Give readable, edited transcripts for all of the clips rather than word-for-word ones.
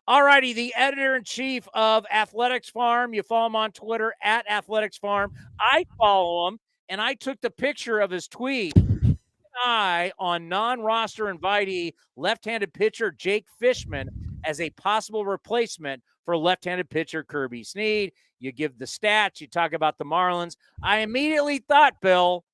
All righty, the editor-in-chief of Athletics Farm. You follow him on Twitter at Athletics Farm. I follow him, and I took the picture of his tweet. Eye on non-roster invitee left-handed pitcher Jake Fishman as a possible replacement for left-handed pitcher Kirby Snead. You give the stats, you talk about the Marlins. I immediately thought, Bill,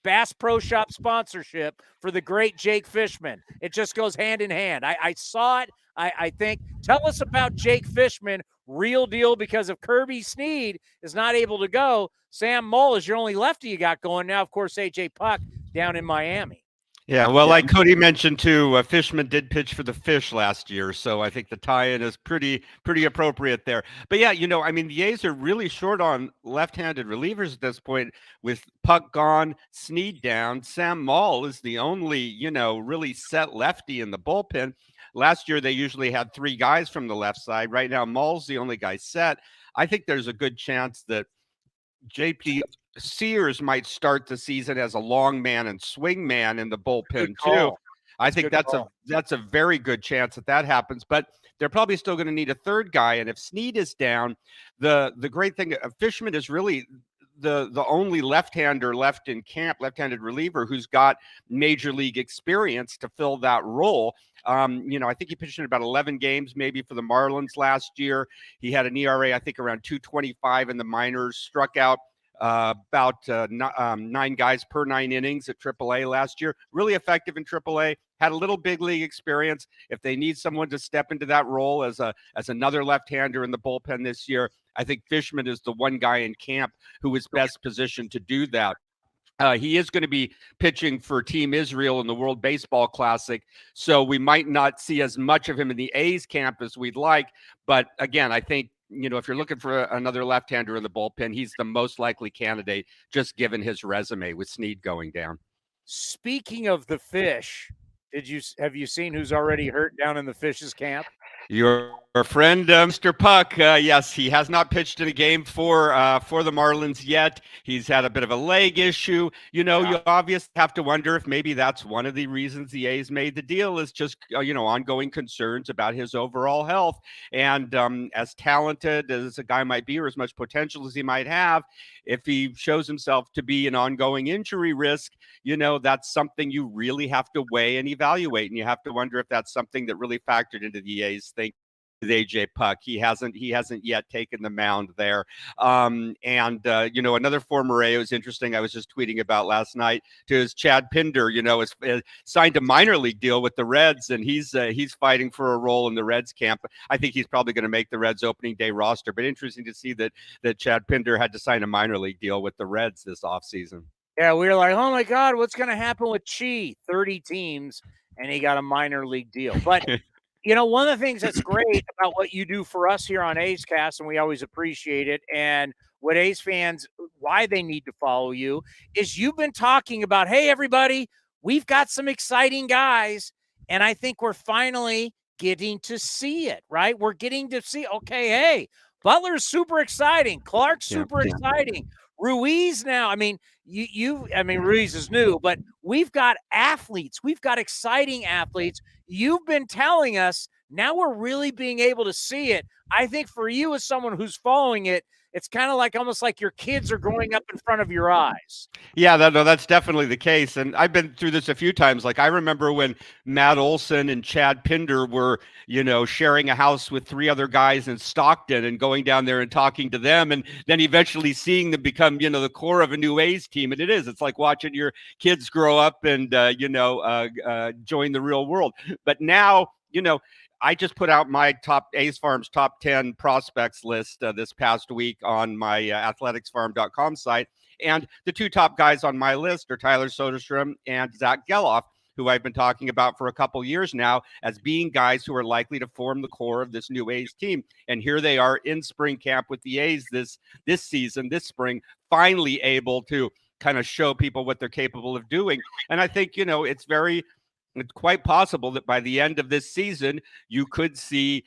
Bass Pro Shop sponsorship for the great Jake Fishman. It just goes hand in hand. I saw it. I think, tell us about Jake Fishman, real deal, because if Kirby Snead is not able to go, Sam Moll is your only lefty you got going now. Of course, A.J. Puck down in Miami. Yeah, well, like Cody mentioned too, Fishman did pitch for the Fish last year, so I think the tie-in is pretty appropriate there. But yeah, I mean, the A's are really short on left-handed relievers at this point, with Puck gone, Snead down. Sam Moll is the only, really set lefty in the bullpen. Last year, they usually had three guys from the left side. Right now, Moll's the only guy set. I think there's a good chance that JP Sears might start the season as a long man and swing man in the bullpen too. I think that's a very good chance that happens, but they're probably still going to need a third guy. And if Snead is down, the great thing, Fishman is really the only left-hander left in camp, left-handed reliever who's got major league experience to fill that role. I think he pitched in about 11 games maybe for the Marlins last year. He had an ERA, I think, around 2.25 in the minors, struck out about 9 guys per 9 innings at AAA last year. Really effective in AAA. Had a little big league experience. If they need someone to step into that role as another left-hander in the bullpen this year, I think Fishman is the one guy in camp who is best positioned to do that. He is going to be pitching for Team Israel in the World Baseball Classic, so we might not see as much of him in the A's camp as we'd like. But again, I think, if you're looking for another left-hander in the bullpen, he's the most likely candidate, just given his resume with Snead going down. Speaking of the Fish, have you seen who's already hurt down in the Fish's camp? Your friend, Mr. Puck, yes, he has not pitched in a game for the Marlins yet. He's had a bit of a leg issue. You obviously have to wonder if maybe that's one of the reasons the A's made the deal, is just, ongoing concerns about his overall health. And as talented as a guy might be, or as much potential as he might have, if he shows himself to be an ongoing injury risk, that's something you really have to weigh and evaluate. And you have to wonder if that's something that really factored into the A's thing with AJ Puck. He hasn't yet taken the mound there. Another former A was interesting. I was just tweeting about last night is Chad Pinder, is signed a minor league deal with the Reds, and he's fighting for a role in the Reds camp. I think he's probably going to make the Reds opening day roster, but interesting to see that Chad Pinder had to sign a minor league deal with the Reds this offseason. Yeah, we were like, oh my God, what's going to happen with Chi? 30 teams, and he got a minor league deal. But one of the things that's great about what you do for us here on A's Cast, and we always appreciate it, and what A's fans, why they need to follow you, is you've been talking about, hey, everybody, we've got some exciting guys, and I think we're finally getting to see it, right? We're getting to see, okay, hey, Butler's super exciting. Clark's super exciting. Ruiz now, Ruiz is new, but we've got athletes. We've got exciting athletes. You've been telling us, now we're really being able to see it. I think for you as someone who's following it, it's kind of like almost like your kids are growing up in front of your eyes. Yeah, that's definitely the case. And I've been through this a few times. Like I remember when Matt Olson and Chad Pinder were, sharing a house with 3 other guys in Stockton and going down there and talking to them, and then eventually seeing them become, the core of a new A's team. And it's like watching your kids grow up and, join the real world. But now, I just put out my A's Farm's top 10 prospects list this past week on my athleticsfarm.com site. And the 2 top guys on my list are Tyler Soderstrom and Zach Geloff, who I've been talking about for a couple years now as being guys who are likely to form the core of this new A's team. And here they are in spring camp with the A's this season, this spring, finally able to kind of show people what they're capable of doing. And I think, it's quite possible that by the end of this season, you could see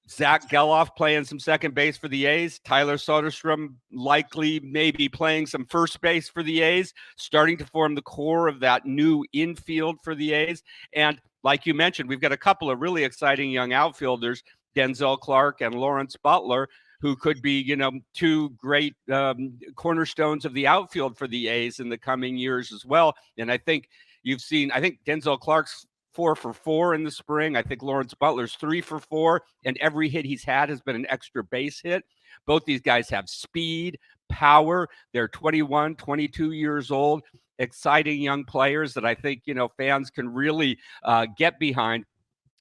Zach Geloff playing some second base for the A's, Tyler Soderstrom likely maybe playing some first base for the A's, starting to form the core of that new infield for the A's. And like you mentioned, we've got a couple of really exciting young outfielders, Denzel Clark and Lawrence Butler, who could be, two great cornerstones of the outfield for the A's in the coming years as well. And I think I think Denzel Clark's 4 for 4 in the spring. I think Lawrence Butler's 3 for 4, and every hit he's had has been an extra base hit. Both these guys have speed, power. They're 21, 22 years old. Exciting young players that I think, fans can really get behind.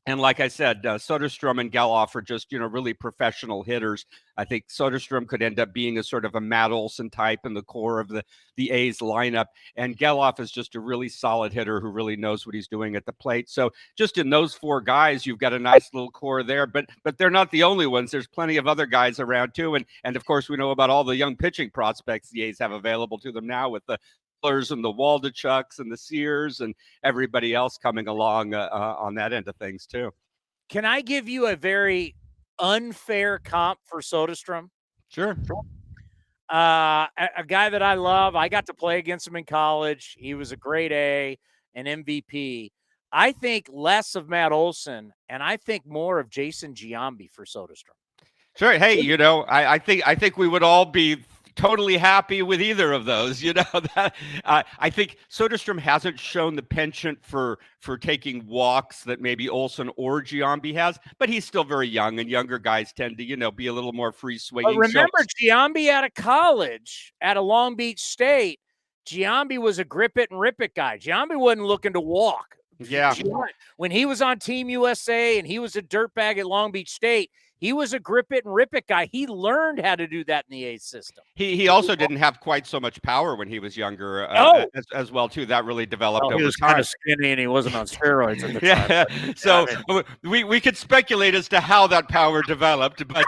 And like I said, Soderstrom and Geloff are just, really professional hitters. I think Soderstrom could end up being a sort of a Matt Olson type in the core of the A's lineup. And Geloff is just a really solid hitter who really knows what he's doing at the plate. So just in those 4 guys, you've got a nice little core there. But they're not the only ones. There's plenty of other guys around too. And of course, we know about all the young pitching prospects the A's have available to them now with the and the Waldichucks and the Sears and everybody else coming along on that end of things too. Can I give you a very unfair comp for Soderstrom? Sure. A guy that I love. I got to play against him in college. He was a grade A, an MVP. I think less of Matt Olson, and I think more of Jason Giambi for Soderstrom. Sure. Hey, I think we would all be totally happy with either of those. That I think Soderstrom hasn't shown the penchant for taking walks that maybe Olson or Giambi has, but he's still very young, and younger guys tend to be a little more free swinging. But remember, Giambi out of college at a Long Beach State, Giambi was a grip it and rip it guy. Giambi wasn't looking to walk. Yeah. When he was on Team USA and he was a dirtbag at Long Beach State, he was a grip it and rip it guy. He learned how to do that in the A's system. He also didn't have quite so much power when he was younger as well too. That really developed over time. He was kind of skinny and he wasn't on steroids at the time. So we could speculate as to how that power developed, but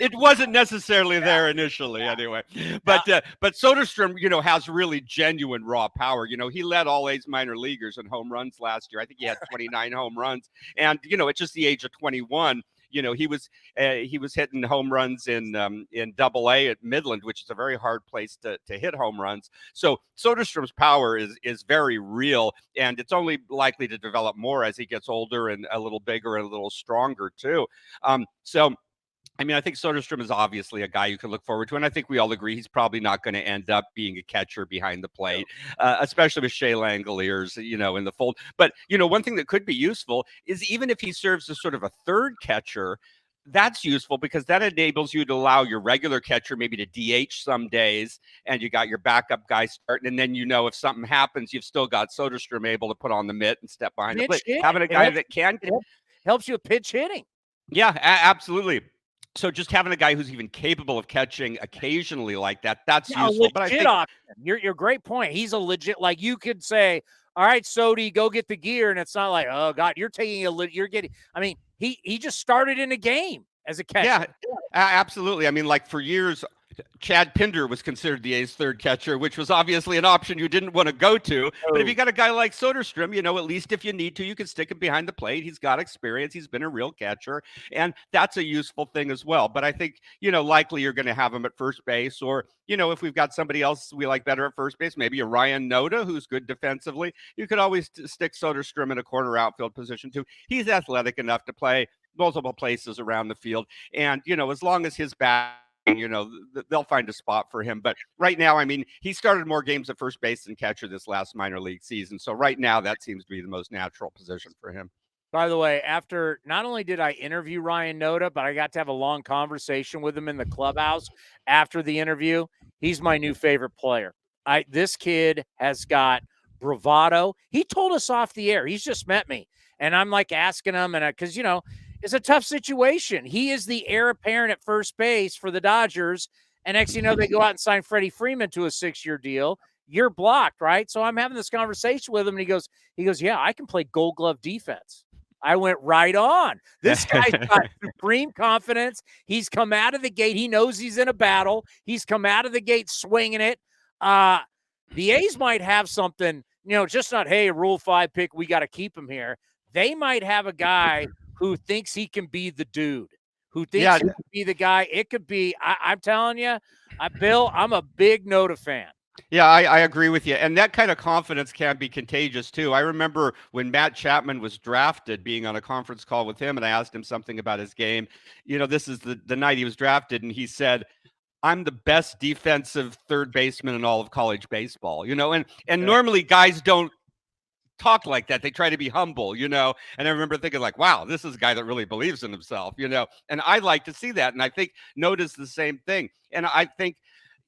it wasn't necessarily there initially anyway. But Soderstrom, has really genuine raw power. He led all A's minor leaguers in home runs last year. I think he had 29 home runs, and at just the age of 21. He was hitting home runs in Double-A at Midland, which is a very hard place to hit home runs. So Soderstrom's power is very real, and it's only likely to develop more as he gets older and a little bigger and a little stronger too. I think Soderstrom is obviously a guy you can look forward to, and I think we all agree he's probably not going to end up being a catcher behind the plate, especially with Shea Langoliers, in the fold. But, one thing that could be useful is even if he serves as sort of a third catcher, that's useful because that enables you to allow your regular catcher maybe to DH some days, and you got your backup guy starting, and then if something happens, you've still got Soderstrom able to put on the mitt and step behind the plate. Having a guy that can helps you with pitch hitting. Yeah, absolutely. So just having a guy who's even capable of catching occasionally like that's useful. But I think your great point. He's a legit, like you could say, all right, Sody, go get the gear. And it's not like, oh God, you're getting, he just started in a game as a catcher. Yeah, absolutely. Like for years, Chad Pinder was considered the A's third catcher, which was obviously an option you didn't want to go to. But if you got a guy like Soderstrom, at least if you need to, you can stick him behind the plate. He's got experience. He's been a real catcher, and that's a useful thing as well. But I think, likely you're going to have him at first base, or, if we've got somebody else we like better at first base, maybe a Ryan Noda, who's good defensively. You could always stick Soderstrom in a corner outfield position too. He's athletic enough to play multiple places around the field. And, as long as his bat, they'll find a spot for him. But right now, he started more games at first base than catcher this last minor league season. So right now, that seems to be the most natural position for him. By the way, after not only did I interview Ryan Noda, but I got to have a long conversation with him in the clubhouse after the interview. He's my new favorite player. This kid has got bravado. He told us off the air. He's just met me. And I'm like asking him, and because, it's a tough situation. He is the heir apparent at first base for the Dodgers. And next thing you know, they go out and sign Freddie Freeman to a 6-year deal. You're blocked, right? So I'm having this conversation with him, and he goes, yeah, I can play Gold Glove defense. I went right on. This guy's got supreme confidence. He's come out of the gate. He knows he's in a battle. He's come out of the gate swinging it. The A's might have something, just not, hey, Rule 5 pick, we got to keep him here. They might have a guy who thinks he can be the dude, who thinks he can be the guy. It could be, I'm telling you, Bill, I'm a big Noda fan. Yeah, I agree with you. And that kind of confidence can be contagious too. I remember when Matt Chapman was drafted, being on a conference call with him, and I asked him something about his game. This is the night he was drafted, and he said, I'm the best defensive third baseman in all of college baseball, and Yeah. normally guys don't talk like that. They try to be humble. And I remember thinking like, wow, this is a guy that really believes in himself. And I like to see that. And I think Noda's the same thing. And I think,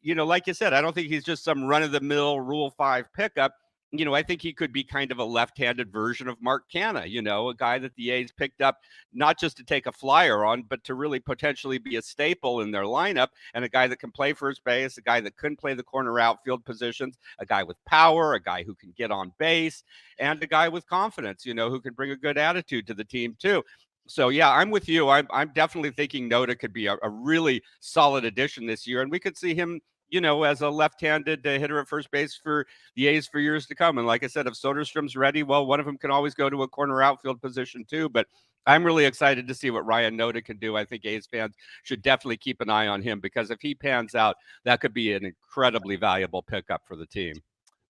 like you said, I don't think he's just some run of the mill Rule 5 pickup. I think he could be kind of a left-handed version of Mark Canha, a guy that the A's picked up not just to take a flyer on, but to really potentially be a staple in their lineup, and a guy that can play first base, a guy that couldn't play the corner outfield positions, a guy with power, a guy who can get on base, and a guy with confidence, who can bring a good attitude to the team too. So yeah, I'm with you. I'm definitely thinking Noda could be a really solid addition this year, and we could see him, as a left-handed hitter at first base for the A's for years to come. And like I said, if Soderstrom's ready, well, one of them can always go to a corner outfield position too. But I'm really excited to see what Ryan Noda can do. I think A's fans should definitely keep an eye on him, because if he pans out, that could be an incredibly valuable pickup for the team.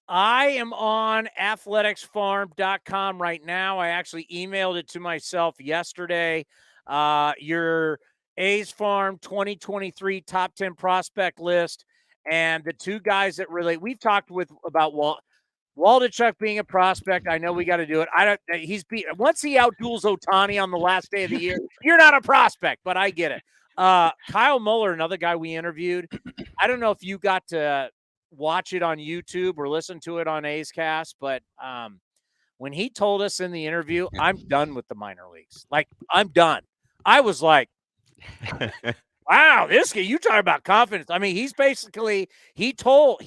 I am on athleticsfarm.com right now. I actually emailed it to myself yesterday. Your A's Farm 2023 top 10 prospect list. And the two guys that really we've talked with about Waldichuk being a prospect. I know we got to do it. Once he outduels Ohtani on the last day of the year, you're not a prospect, but I get it. Kyle Muller, another guy we interviewed. I don't know if you got to watch it on YouTube or listen to it on A's Cast, but when he told us in the interview, I'm done with the minor leagues. Like, I'm done. I was like, wow, this guy, you talk about confidence. I mean, he's basically he told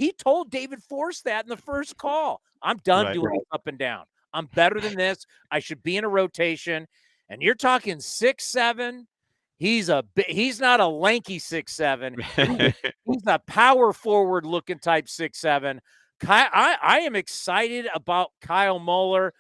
David Force that in the first call. I'm done doing up and down. I'm better than this. I should be in a rotation. And you're talking 6'7". He's not a lanky 6'7". He's a power forward looking type 6'7". I am excited about Kyle Muller,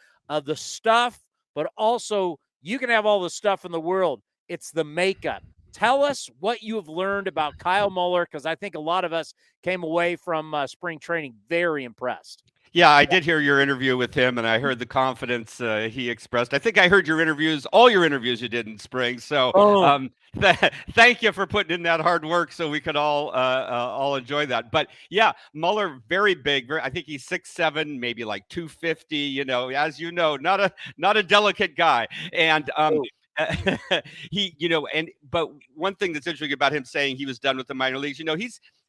the stuff, but also you can have all the stuff in the world. It's the makeup. Tell us what you have learned about Kyle Muller, because I think a lot of us came away from spring training very impressed. Yeah, I did hear your interview with him, and I heard the confidence he expressed. I think I heard all your interviews you did in spring. So thank you for putting in that hard work so we could all enjoy that. But yeah, Muller, very big. I think he's 6'7", maybe like 250. As you know, not a delicate guy. And but one thing that's interesting about him saying he was done with the minor leagues,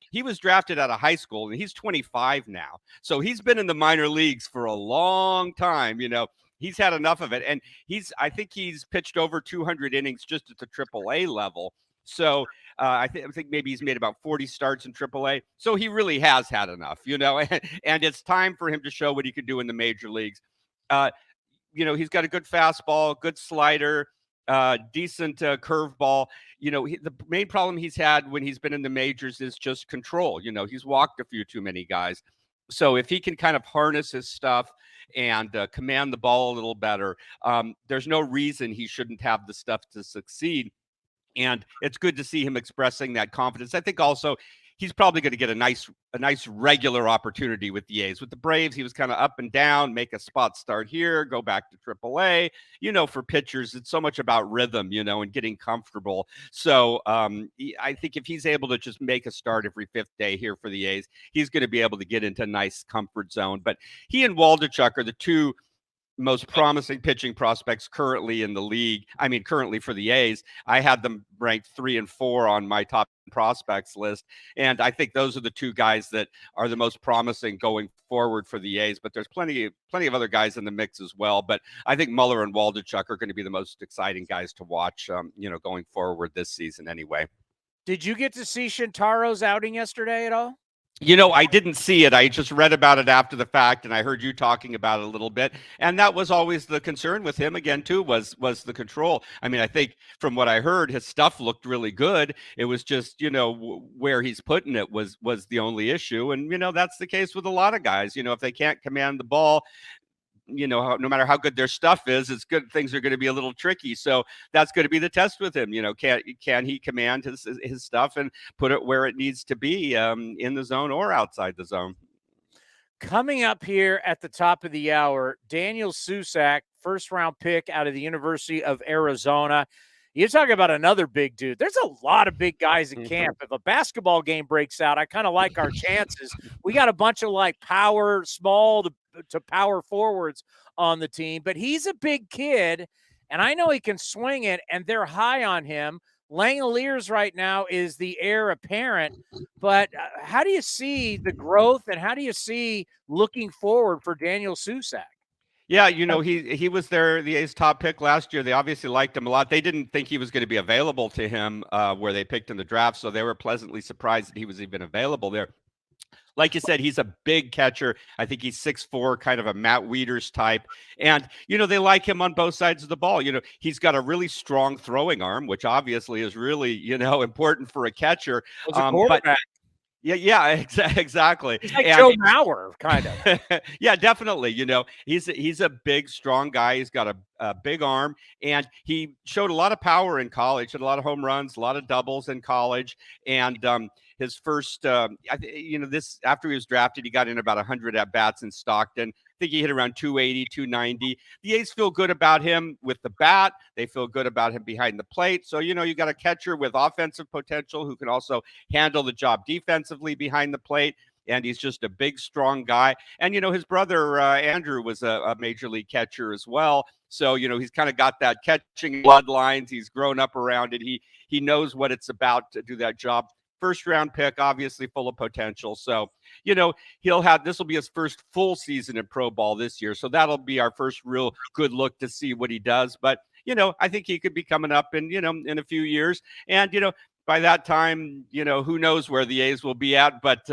he was drafted out of high school, and he's 25 now. So he's been in the minor leagues for a long time. He's had enough of it. And I think he's pitched over 200 innings just at the AAA level. So I think maybe he's made about 40 starts in AAA. So he really has had enough, and it's time for him to show what he can do in the major leagues. He's got a good fastball, good slider, decent curveball. The main problem he's had when he's been in the majors is just control. He's walked a few too many guys. So if he can kind of harness his stuff and command the ball a little better, there's no reason he shouldn't have the stuff to succeed. And it's good to see him expressing that confidence. I think also he's probably going to get a nice regular opportunity with the A's. With the Braves, he was kind of up and down, make a spot start here, go back to AAA. For pitchers, it's so much about rhythm, and getting comfortable. So I think if he's able to just make a start every fifth day here for the A's, he's going to be able to get into a nice comfort zone. But he and Waldichuk are the two most promising pitching prospects currently in the league. I mean, currently for the A's. I had them ranked 3 and 4 on my top prospects list. And I think those are the two guys that are the most promising going forward for the A's. But there's plenty of other guys in the mix as well. But I think Muller and Waldichuk are going to be the most exciting guys to watch, going forward this season anyway. Did you get to see Shintaro's outing yesterday at all? I didn't see it. I just read about it after the fact, and I heard you talking about it a little bit. And that was always the concern with him again, too, was the control. I mean, I think from what I heard, his stuff looked really good. It was just, where he's putting it was the only issue. And, that's the case with a lot of guys. If they can't command the ball, no matter how good their stuff is, it's good. Things are going to be a little tricky. So that's going to be the test with him. Can he command his stuff and put it where it needs to be, in the zone or outside the zone? Coming up here at the top of the hour, Daniel Susac, first-round pick out of the University of Arizona. You talk about another big dude. There's a lot of big guys at camp. If a basketball game breaks out, I kind of like our chances. We got a bunch of like power, small to power forwards on the team, but he's a big kid, and I know he can swing it, and they're high on him. Langoliers right now is the heir apparent, but how do you see the growth, and how do you see looking forward for Daniel Susac? Yeah, he was the A's top pick last year. They obviously liked him a lot. They didn't think he was going to be available to him where they picked in the draft, so they were pleasantly surprised that he was even available there. Like you said, he's a big catcher. I think he's 6'4", kind of a Matt Wieters type. And, they like him on both sides of the ball. He's got a really strong throwing arm, which obviously is really, important for a catcher. Was a quarterback. Yeah, exactly. He's like Joe Mauer, kind of. Yeah, definitely. He's a big, strong guy. He's got a big arm, and he showed a lot of power in college. Had a lot of home runs, a lot of doubles in college, and his first, this after he was drafted, he got in about 100 at bats in Stockton. I think he hit around 280, 290. The A's feel good about him with the bat. They feel good about him behind the plate. So, you got a catcher with offensive potential who can also handle the job defensively behind the plate. And he's just a big, strong guy. And, his brother, Andrew, was a major league catcher as well. So, he's kind of got that catching bloodlines. He's grown up around it. He knows what it's about to do that job. First round pick, obviously full of potential. So, this will be his first full season in pro ball this year. So that'll be our first real good look to see what he does. But, I think he could be coming up in a few years. And, by that time, who knows where the A's will be at, but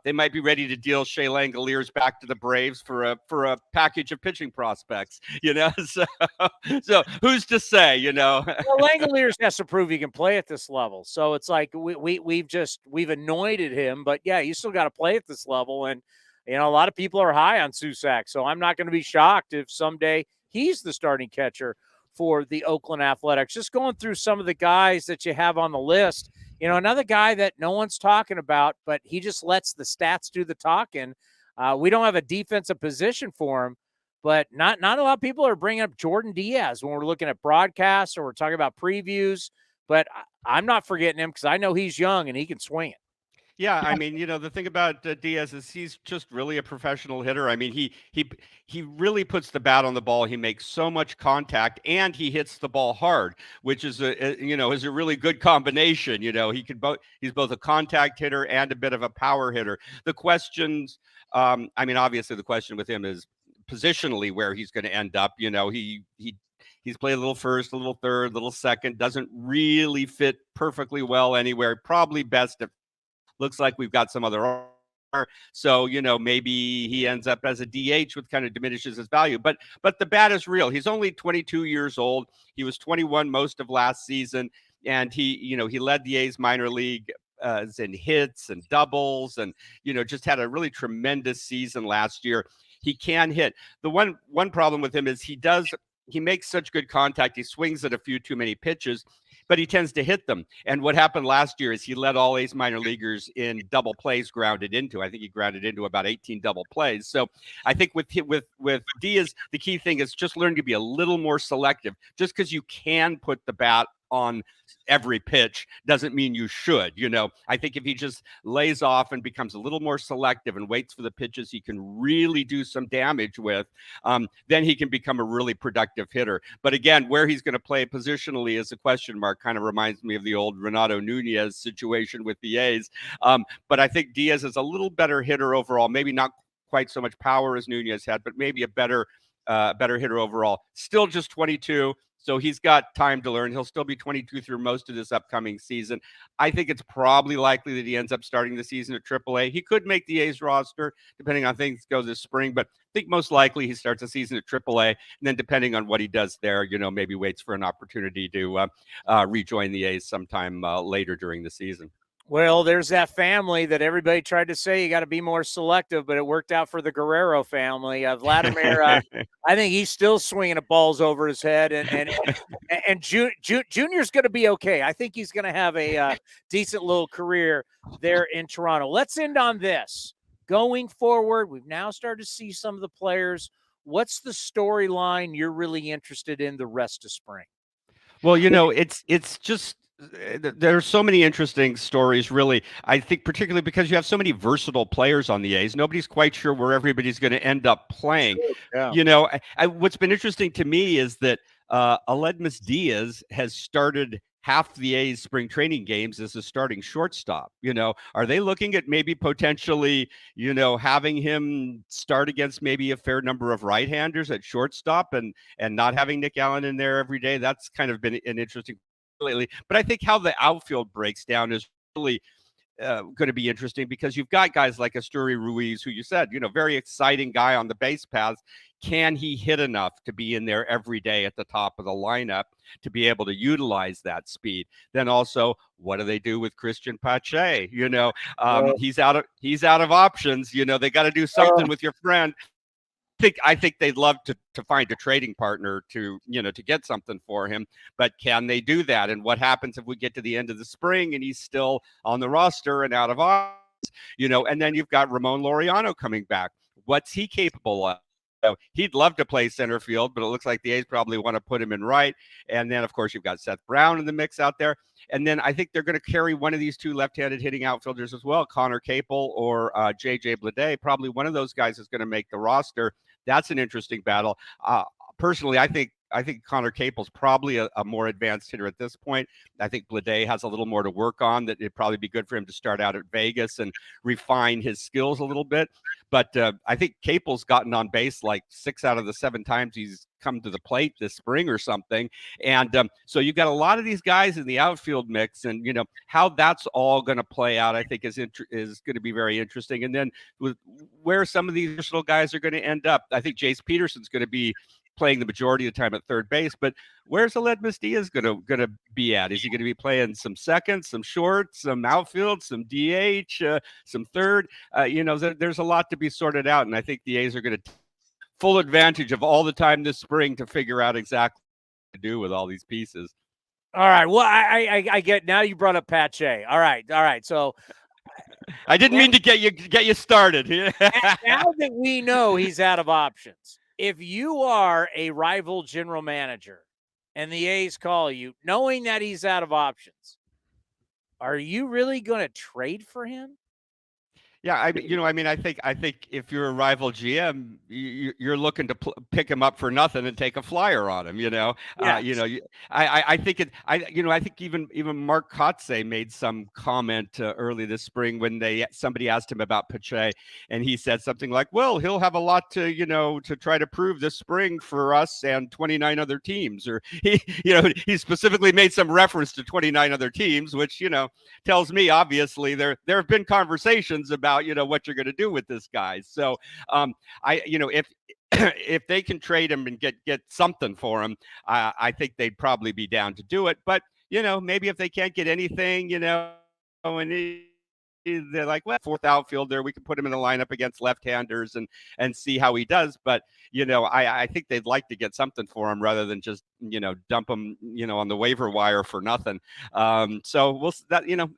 they might be ready to deal Shea Langoliers back to the Braves for a package of pitching prospects, So who's to say, Well, Langoliers has to prove he can play at this level. So it's like we've anointed him, but yeah, you still got to play at this level. And, a lot of people are high on Susac. So I'm not going to be shocked if someday he's the starting catcher for the Oakland Athletics. Just going through some of the guys that you have on the list, another guy that no one's talking about, but he just lets the stats do the talking. We don't have a defensive position for him, but not a lot of people are bringing up Jordan Diaz when we're looking at broadcasts or we're talking about previews, but I'm not forgetting him because I know he's young and he can swing it. Yeah, I mean, the thing about Diaz is he's just really a professional hitter. I mean, he really puts the bat on the ball. He makes so much contact, and he hits the ball hard, which is is a really good combination. He's both a contact hitter and a bit of a power hitter. The questions, obviously, the question with him is positionally where he's going to end up. He's played a little first, a little third, a little second. Doesn't really fit perfectly well anywhere. Probably best at. Looks like we've got some other. So, maybe he ends up as a DH, which kind of diminishes his value. But the bat is real. He's only 22 years old. He was 21 most of last season. And he led the A's minor league in hits and doubles and, just had a really tremendous season last year. He can hit. The one problem with him is he makes such good contact. He swings at a few too many pitches, but he tends to hit them. And what happened last year is he led all A's minor leaguers in double plays grounded into. I think he grounded into about 18 double plays. So I think with Diaz, the key thing is just learn to be a little more selective. Just because you can put the bat on every pitch doesn't mean you should. I think if he just lays off and becomes a little more selective and waits for the pitches he can really do some damage with, then he can become a really productive hitter. But again, where he's going to play positionally is a question mark. Kind of reminds me of the old Renato Nunez situation with the A's. But I think Diaz is a little better hitter overall. Maybe not quite so much power as Nunez had, but maybe a better hitter overall. Still just 22. So he's got time to learn. He'll still be 22 through most of this upcoming season. I think it's probably likely that he ends up starting the season at AAA. He could make the A's roster, depending on things go this spring, but I think most likely he starts the season at AAA, and then depending on what he does there, maybe waits for an opportunity to rejoin the A's sometime later during the season. Well, there's that family that everybody tried to say you got to be more selective, but it worked out for the Guerrero family. Vladimir, I think he's still swinging at balls over his head, and Junior's going to be okay. I think he's going to have a decent little career there in Toronto. Let's end on this. going forward, we've now started to see some of the players. What's the storyline you're really interested in the rest of spring? Well, it's just there's so many interesting stories, really. I think particularly because you have so many versatile players on the A's. Nobody's quite sure where everybody's going to end up playing. Yeah. What's been interesting to me is that Aledmus Diaz has started half the A's spring training games as a starting shortstop. Are they looking at maybe potentially, having him start against maybe a fair number of right-handers at shortstop and not having Nick Allen in there every day? That's kind of been an interesting lately. But I think how the outfield breaks down is really going to be interesting because you've got guys like Asturi Ruiz, who you said, very exciting guy on the base paths. Can he hit enough to be in there every day at the top of the lineup to be able to utilize that speed? Then also, what do they do with Cristian Pache? He's out of options. They got to do something with your friend. I think they'd love to find a trading partner to get something for him, but can they do that? And what happens if we get to the end of the spring and he's still on the roster and out of options? And then you've got Ramon Laureano coming back. What's he capable of? He'd love to play center field, but it looks like the A's probably want to put him in right. And then, of course, you've got Seth Brown in the mix out there. And then I think they're going to carry one of these two left-handed hitting outfielders as well, Connor Capel or J.J. Bleday. Probably one of those guys is going to make the roster. That's an interesting battle. Personally, I think Connor Capel's probably a more advanced hitter at this point. I think Bleday has a little more to work on. That it'd probably be good for him to start out at Vegas and refine his skills a little bit. But I think Capel's gotten on base like 6 out of the 7 times he's come to the plate this spring or something. And so you've got a lot of these guys in the outfield mix, and how that's all going to play out, I think is going to be very interesting. And then with where some of these additional guys are going to end up, I think Jace Peterson's going to be playing the majority of the time at third base, but where's Aledmus Diaz going to be at? Is he going to be playing some second, some short, some outfield, some DH, some third? There's a lot to be sorted out, and I think the A's are going to take full advantage of all the time this spring to figure out exactly what to do with all these pieces. All right. Well, I get now. You brought up Pache. All right. So I didn't mean to get you started. Now that we know he's out of options, if you are a rival general manager and the A's call you, knowing that he's out of options, are you really going to trade for him? Yeah, I think if you're a rival GM, you're looking to pick him up for nothing and take a flyer on him. Yes. I think even Mark Kotze made some comment early this spring when somebody asked him about Pache, and he said something like, "Well, he'll have a lot to try to prove this spring for us and 29 other teams." Or he specifically made some reference to 29 other teams, which tells me obviously there have been conversations about what you're going to do with this guy. So if they can trade him and get something for him, I think they'd probably be down to do it. But maybe if they can't get anything, and they're like, well, fourth outfielder, we can put him in the lineup against left-handers and see how he does. But I think they'd like to get something for him rather than just dump him on the waiver wire for nothing. So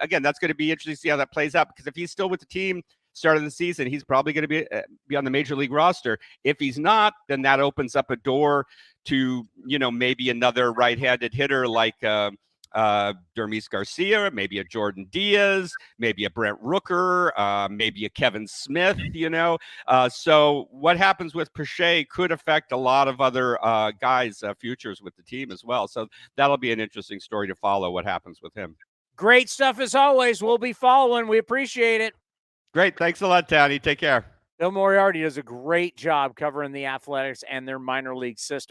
again, that's going to be interesting to see how that plays out, because if he's still with the team start of the season, he's probably going to be on the major league roster. If he's not, then that opens up a door to maybe another right-handed hitter like Dermis Garcia, maybe a Jordan Diaz, maybe a Brent Rooker, maybe a Kevin Smith, So what happens with Pache could affect a lot of other guys' futures with the team as well. So that'll be an interesting story to follow, what happens with him. Great stuff as always. We'll be following. We appreciate it. Great. Thanks a lot, Townie. Take care. Bill Moriarty does a great job covering the Athletics and their minor league system.